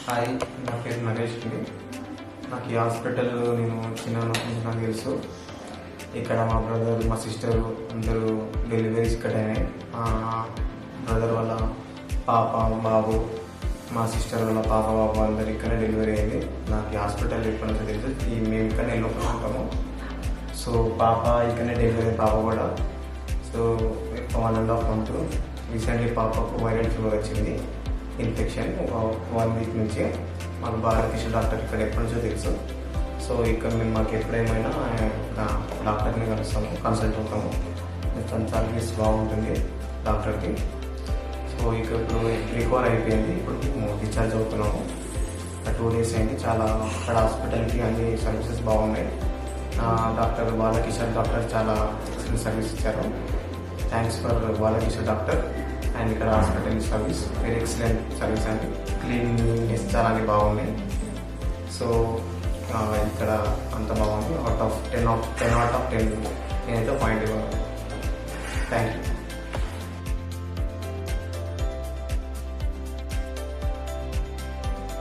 Hi, నా పేరు నరేష్ అండి. నాకు ఈ హాస్పిటల్ నేను చిన్నప్పటి నుంచి నాకు తెలుసు. ఇక్కడ మా బ్రదర్, మా సిస్టర్ అందరూ డెలివరీస్ ఇక్కడ అయినాయి. మా బ్రదర్ వాళ్ళ పాప, బాబు, మా సిస్టర్ వాళ్ళ పాప, బాబు అందరు ఇక్కడ డెలివరీ అయింది. నాకు ఈ హాస్పిటల్ ఎప్పటి నుంచి తెలుసు. మేము ఇక్కడ ఎల్లోపల ఉంటాము. సో పాప ఇక్కడనే డెలివరీ, పాప కూడా. సో 1.5 month రీసెంట్లీ పాపకు వైరల్ ఫీవర్ వచ్చింది, ఇన్ఫెక్షన్ 1 week నుంచి. మాకు బాలకృష్ణ డాక్టర్ ఇక్కడ ఎప్పటి నుంచో తెలుసు. సో ఇక్కడ మేము మాకు ఎప్పుడేమైనా డాక్టర్ని కలుస్తాము, కన్సల్ట్ అవుతాము. తన సర్వీస్ బాగుంటుంది డాక్టర్కి. సో ఇక్కడ ఇప్పుడు రికవర్ అయిపోయింది. ఇప్పుడు డిశ్చార్జ్ అవుతున్నాము. 2 days అయింది. చాలా అక్కడ హాస్పిటల్కి అన్ని సర్వీసెస్ బాగున్నాయి. డాక్టర్ బాలకిషోర్ డాక్టర్ చాలా ఎక్సలెంట్ సర్వీస్ ఇచ్చారు. Thanks for Balakishore doctor. And ఇక్కడ hospital service very excellent service అండి. క్లీన్లీనెస్ చాలా బాగున్నాయి. సో ఇక్కడ అంత బాగుంది. 10 out of 10 నేనైతే పాయింట్ ఇవ్వాలి. Thank you.